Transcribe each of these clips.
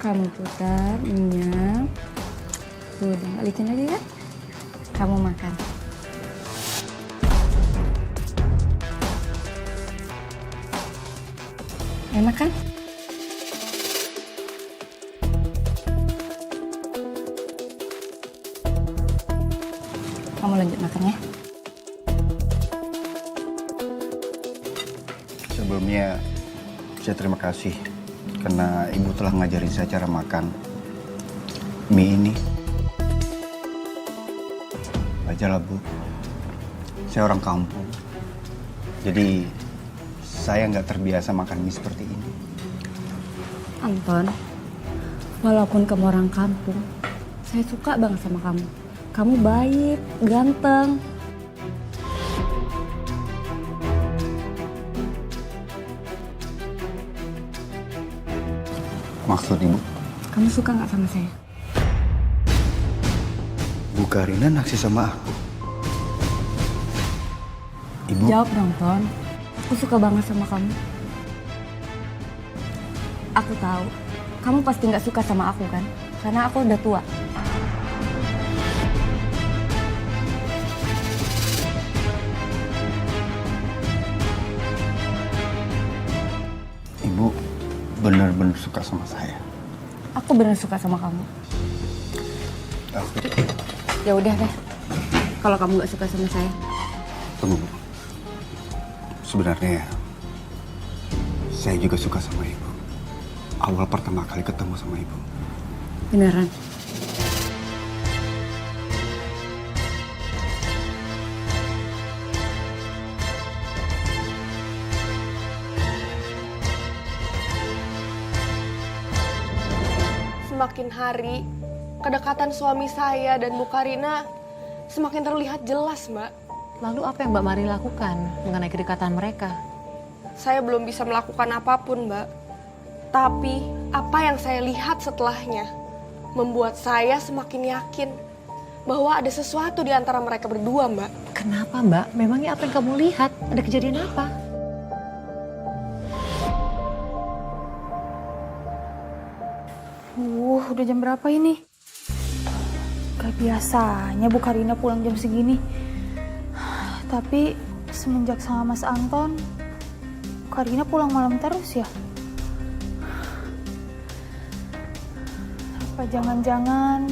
Kamu putar minyak. Udah, balikin lagi ya. Kamu makan. Enak kan? Kamu lanjut makan ya. Sebelumnya saya terima kasih karena ibu telah ngajarin saya cara makan mie ini. Wajar lah bu, saya orang kampung, jadi saya nggak terbiasa makan mie seperti ini. Anton, walaupun kamu orang kampung, saya suka banget sama kamu. Kamu baik, ganteng. Maksud ibu? Kamu suka nggak sama saya? Bu Karina naksir sama aku. Ibu? Jawab dong, Ton. Aku suka banget sama kamu. Aku tahu, kamu pasti nggak suka sama aku kan? Karena aku udah tua. Ibu benar-benar suka sama saya. Aku bener suka sama kamu. Aku Ya udah deh. Kalau kamu nggak suka sama saya, tunggu bu. Sebenarnya saya juga suka sama ibu. Awal pertama kali ketemu sama ibu. beneran. Semakin hari, kedekatan suami saya dan Bu Karina semakin terlihat jelas, Mbak. Lalu apa yang Mbak Mari lakukan mengenai kedekatan mereka? Saya belum bisa melakukan apapun, Mbak. Tapi apa yang saya lihat setelahnya membuat saya semakin yakin bahwa ada sesuatu di antara mereka berdua, Mbak. Kenapa Mbak? Memangnya apa yang kamu lihat? Ada kejadian apa? Udah jam berapa ini? Gak biasanya Bu Karina pulang jam segini. Tapi semenjak sama Mas Anton, Bu Karina pulang malam terus ya? Apa jangan-jangan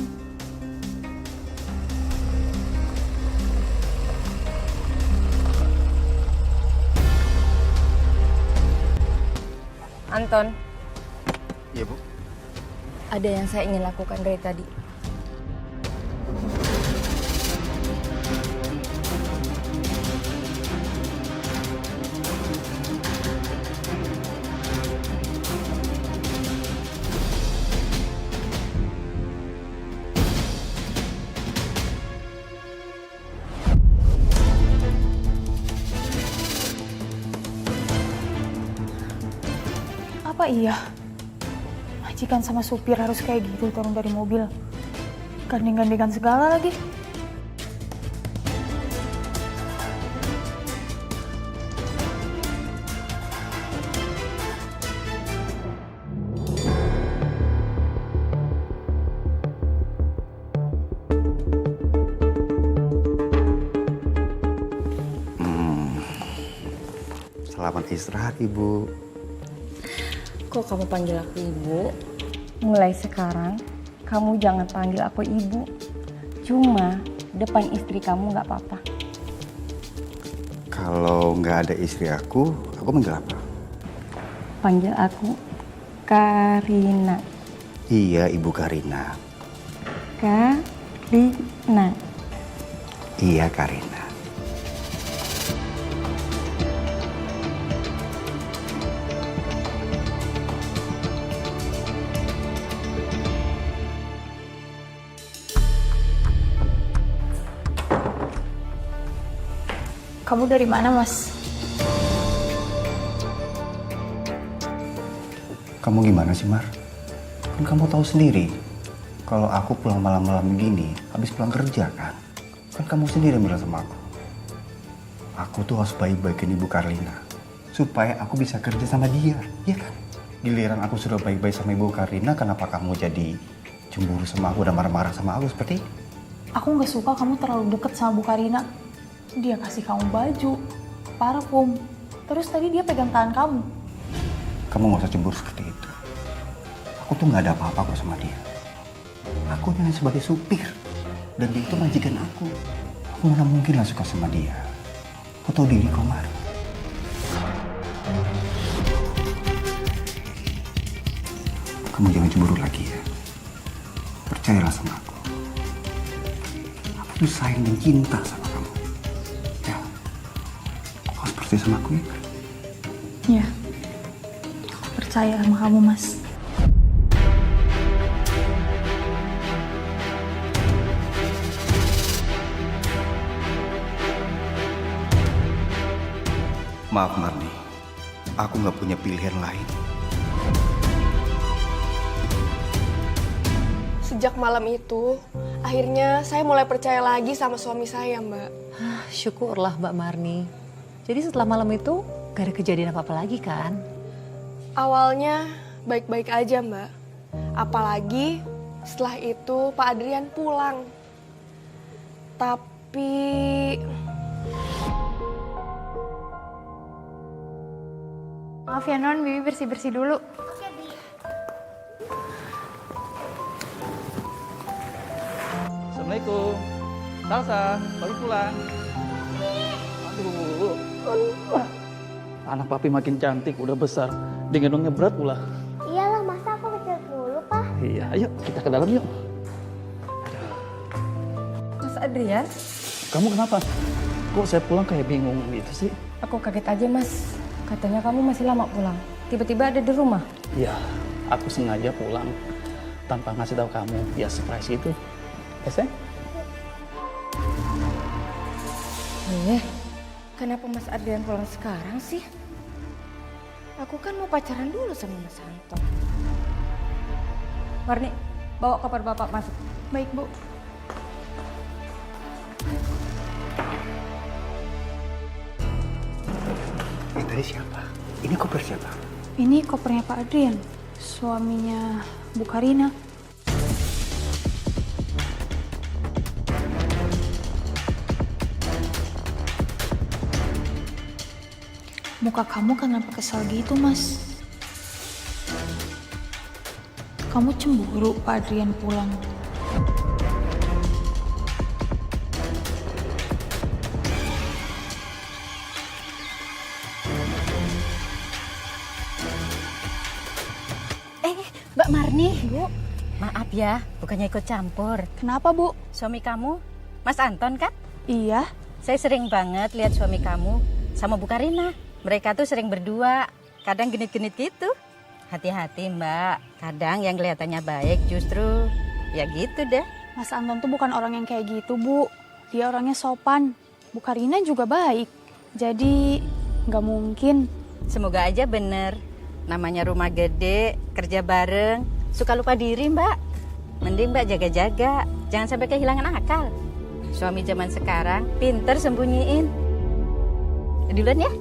Anton, Iya bu. ada yang saya ingin lakukan dari tadi. apa iya? Majikan sama supir harus kayak gitu turun dari mobil. Gandeng-gandengan segala lagi. Selamat istirahat ibu. Kok kamu panggil aku ibu? Mulai sekarang, kamu jangan panggil aku ibu. Cuma depan istri kamu nggak apa-apa. Kalau nggak ada istri aku manggil apa? Panggil aku Karina. Iya ibu Karina. Karina. Iya Karina. Kamu dari mana, Mas? Kamu gimana sih Mar? Kan kamu tahu sendiri kalau aku pulang malam-malam begini habis pulang kerja kan. Kan kamu sendiri yang bilang sama aku. Aku tuh harus baik-baikin Ibu Karlina supaya aku bisa kerja sama dia, ya kan? Giliran aku sudah baik-baik sama Ibu Karina, kenapa kamu jadi cemburu sama aku dan marah-marah sama aku seperti ini? Aku nggak suka kamu terlalu deket sama Bu Karina. Dia kasih kamu baju, parfum, terus tadi dia pegang tangan kamu. Kamu gak usah cemburu seperti itu. Aku tuh gak ada apa-apa kok sama dia. Aku hanya sebagai supir. Dan dia itu majikan aku. Aku mana mungkin lah suka sama dia. Aku tahu diri kok, Mar. Kamu jangan cemburu lagi ya. Percayalah sama aku. Aku tuh sayang dan cinta sama kamu. Ya. Kau harus percaya sama aku ya. Ya, aku percaya sama kamu, Mas. Maaf Marni, aku nggak punya pilihan lain. Sejak malam itu, akhirnya saya mulai percaya lagi sama suami saya, Mbak. Syukurlah Mbak Marni. Jadi setelah malam itu gak ada kejadian apa-apa lagi kan? Awalnya baik-baik aja, Mbak. Apalagi setelah itu Pak Adrian pulang. Tapi Maaf ya Non, Bibi bersih-bersih dulu. Assalamualaikum. Salsa, baru pulang. Aduh. Anak papi makin cantik, udah besar. Digendongnya berat pula. Iyalah, masa aku kecil dulu, Pak? Iya, ayo kita ke dalam yuk. Mas Adrian, Kamu kenapa? Kok saya pulang kayak bingung gitu sih? aku kaget aja Mas. Katanya kamu masih lama pulang. Tiba-tiba ada di rumah. Iya, aku sengaja pulang tanpa ngasih tahu kamu. Ya surprise itu. Sayang? Kenapa Mas Adrian pulang sekarang sih? Aku kan mau pacaran dulu sama Mas Anton. Marni, bawa koper Bapak masuk. Baik, Bu. Ini tadi siapa? Ini koper siapa? Ini kopernya Pak Adrian, suaminya Bu Karina. Muka kamu kenapa kesal gitu, Mas? Kamu cemburu Pak Adrian pulang. Mbak Marni, Bu. Maaf ya, bukannya ikut campur. Kenapa, Bu? Suami kamu, Mas Anton kan? Iya. Saya sering banget lihat suami kamu sama Bu Karina. Mereka tuh sering berdua, kadang genit-genit gitu. Hati-hati Mbak, kadang yang kelihatannya baik justru ya gitu deh. Mas Anton tuh bukan orang yang kayak gitu, Bu. Dia orangnya sopan. Bu Karina juga baik. Jadi, nggak mungkin. Semoga aja bener. Namanya rumah gede, kerja bareng, suka lupa diri Mbak. Mending Mbak jaga-jaga, jangan sampai kehilangan akal. Suami zaman sekarang pinter sembunyiin. Duluan ya.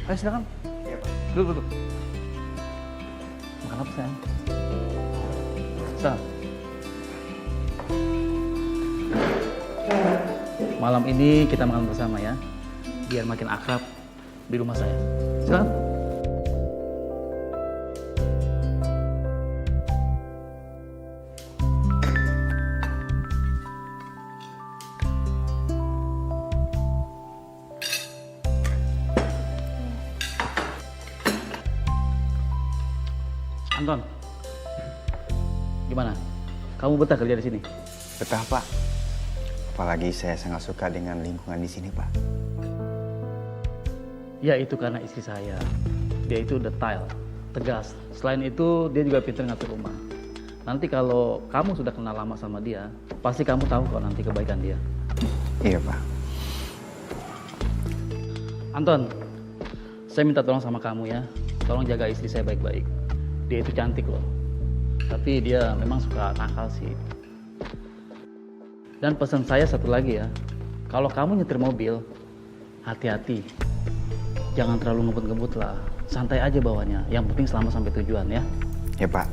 Ayo silakan. Iya, Pak. Duduk. Makan apa sayang? Malam ini kita makan bersama ya, biar makin akrab di rumah saya. Silakan. Anton, gimana? Kamu betah kerja di sini? Betah, Pak. Apalagi saya sangat suka dengan lingkungan di sini, Pak. Ya itu karena istri saya. Dia itu detail, tegas. Selain itu dia juga pintar ngatur rumah. Nanti kalau kamu sudah kenal lama sama dia, pasti kamu tahu kok nanti kebaikan dia. Iya, Pak. Anton, saya minta tolong sama kamu ya. Tolong jaga istri saya baik-baik. Dia itu cantik loh. Tapi dia memang suka nakal sih. Dan pesan saya satu lagi ya. kalau kamu nyetir mobil, hati-hati. Jangan terlalu ngebut-ngebut lah. Santai aja bawanya. Yang penting selamat sampai tujuan ya. Ya Pak,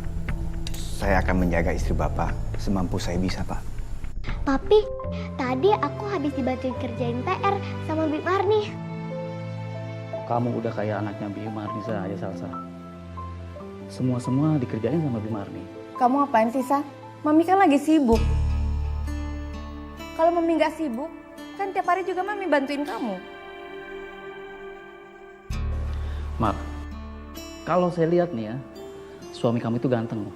saya akan menjaga istri Bapak semampu saya bisa Pak. Papi, tadi aku habis dibantuin kerjain PR sama Bik Marni. Kamu udah kayak anaknya Bi Marni saja, Salsa. Semua dikerjain sama Bi Marni. Kamu ngapain sih, Sa? Mami kan lagi sibuk. Kalau Mami nggak sibuk, kan tiap hari juga Mami bantuin kamu. Mak, kalau saya lihat nih ya, suami kamu itu ganteng.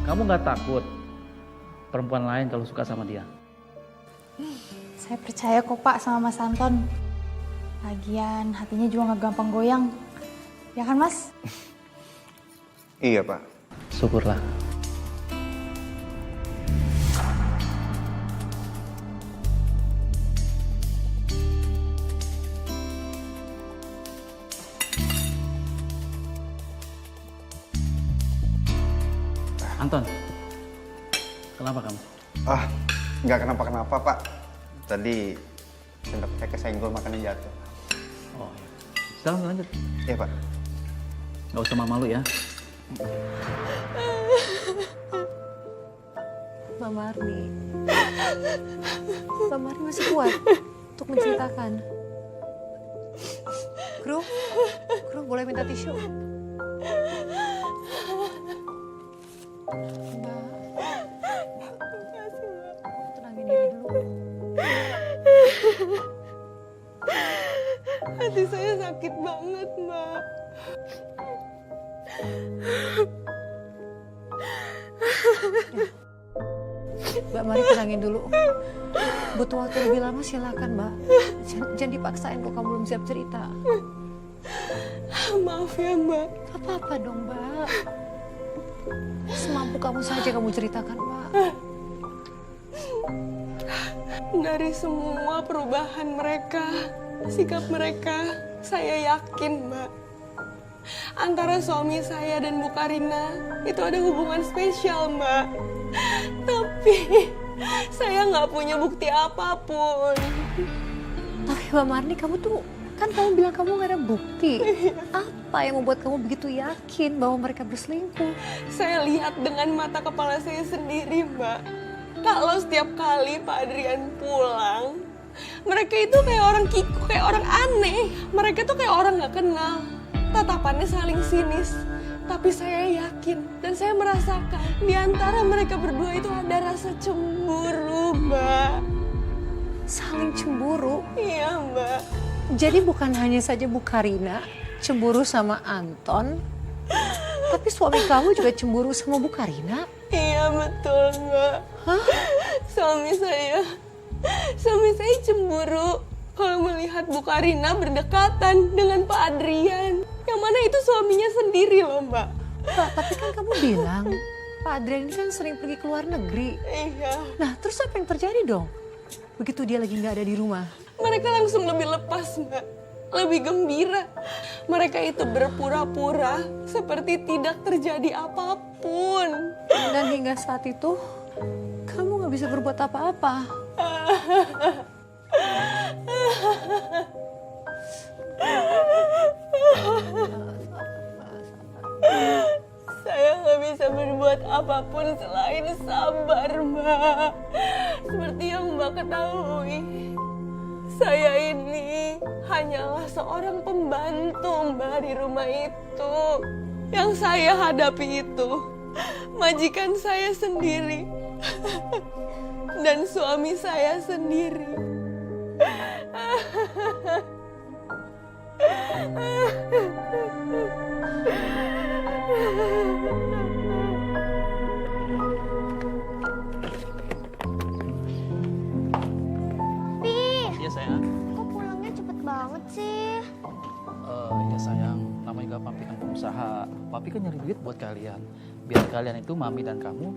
Kamu nggak takut perempuan lain kalau suka sama dia? Saya percaya kok Pak sama Mas Anton. Lagian hatinya juga nggak gampang goyang. Ya kan Mas? Iya Pak. Syukurlah. Anton, kenapa kamu? Nggak kenapa-kenapa Pak. Tadi sendok saya kesenggol makanan jatuh. Oh, iya. Silahkan lanjut. Iya Pak. Nggak usah malu ya. Mbak Marni. Mbak Marni masih kuat untuk menceritakan. Kru boleh minta tisu? Mbak, tenangin diri dulu. Hati saya sakit banget, Mbak. Mbak, mari tenangin dulu. Butuh waktu lebih lama silakan, Mbak. Jangan dipaksain kok kamu belum siap cerita. Maaf ya, Mbak. Gak apa-apa dong, Mbak. Semampu kamu saja kamu ceritakan, Mbak. Dari semua perubahan mereka, sikap mereka, saya yakin, Mbak, antara suami saya dan Bu Karina itu ada hubungan spesial, Mbak. Tapi saya nggak punya bukti apapun. Tapi Mbak Marni, kamu bilang kamu gak ada bukti. Apa yang membuat kamu begitu yakin bahwa mereka berselingkuh? Saya lihat dengan mata kepala saya sendiri, Mbak. Kalau setiap kali Pak Adrian pulang, mereka itu kayak orang kikuk, kayak orang aneh. Mereka tuh kayak orang gak kenal. Tatapannya saling sinis. Tapi saya yakin dan saya merasakan di antara mereka berdua itu ada rasa cemburu, Mbak. Saling cemburu? Iya, Mbak. Jadi bukan hanya saja Bu Karina cemburu sama Anton, tapi suami kamu juga cemburu sama Bu Karina? Iya, betul, Mbak. Hah? Suami saya cemburu kalau melihat Bu Karina berdekatan dengan Pak Adrian. Yang mana itu suaminya sendiri loh, Mbak. Mbak, tapi kan kamu bilang Pak Adrian ini kan sering pergi ke luar negeri. Iya. Nah, terus apa yang terjadi dong? Begitu dia lagi nggak ada di rumah. Mereka langsung lebih lepas, Mbak. Lebih gembira. Mereka itu berpura-pura seperti tidak terjadi apapun. Dan hingga saat itu, kamu nggak bisa berbuat apa-apa. Saya nggak bisa berbuat apapun selain sabar, Mbak. Seperti yang Mbak ketahui, saya ini hanyalah seorang pembantu, Mbak, di rumah itu. Yang saya hadapi itu majikan saya sendiri dan suami saya sendiri. Iya sayang. Kok pulangnya cepet banget sih? Ya sayang, namanya juga papi kan pengusaha. Papi kan nyari duit buat kalian. Biar kalian itu, mami dan kamu,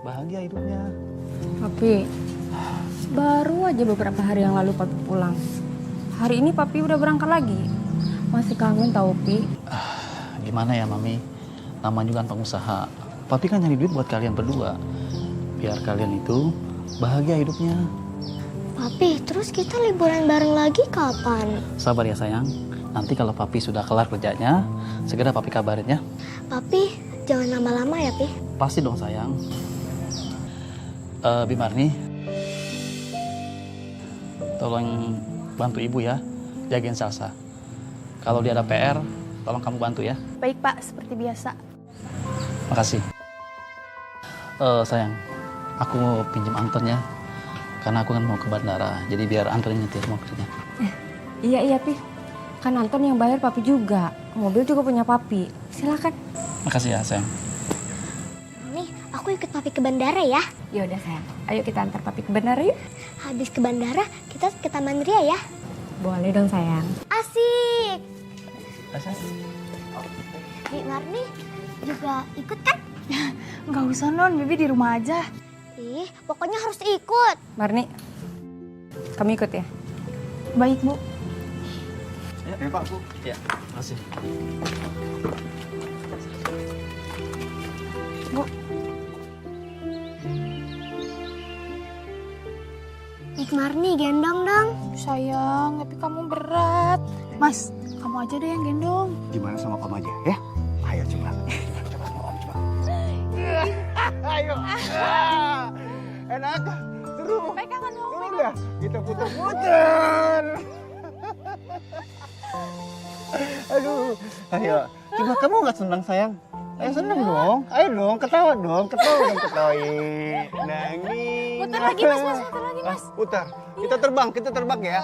bahagia hidupnya. Papi, baru aja beberapa hari yang lalu Papi pulang. Hari ini Papi udah berangkat lagi. Masih kangen tau, Pi. Gimana ya mami, namanya juga kan pengusaha. Papi kan nyari duit buat kalian berdua. Biar kalian itu bahagia hidupnya. Papi, terus kita liburan bareng lagi kapan? Sabar ya sayang, nanti kalau papi sudah kelar kerjanya, segera papi kabarin ya. Papi, jangan lama-lama ya, Pi. Pasti dong sayang. Bimarni, tolong bantu ibu ya, jagain Salsa. Kalau dia ada PR, tolong kamu bantu ya. Baik Pak, seperti biasa. Makasih. Sayang, aku mau pinjam Anton ya, karena aku kan mau ke bandara, jadi biar Anton yang nyetir mobilnya. Iya, Pi. Kan Anton yang bayar papi juga. Mobil juga punya papi. Silakan. Makasih ya sayang. Nih, aku ikut Papi ke bandara ya. Ya udah sayang. Ayo kita antar papi ke bandara yuk. Habis ke bandara, kita ke Taman Ria ya. Boleh dong sayang. Asik. Bi Marni juga ikut kan? Nggak usah Non, Bibi di rumah aja. Ih, pokoknya harus ikut. Marni, kamu ikut ya? Baik Bu. Ya Pak, Bu. Ya, makasih. Bik Marni, gendong dong. Sayang, tapi kamu berat. Mas, kamu aja deh yang gendong. Gimana sama kamu aja ya? Ayo coba. Coba Om, coba. Ayo. Enak. Seru. Pegangan dong. Seru ya? Kita putar-putar. Aduh. Ayo. Coba kamu nggak senang sayang? Ayo senang dong. Ayo dong, ketawa dong. Ketawa dong, ketawain. Nangis. Putar lagi Mas, putar lagi Mas. Putar. Kita terbang ya.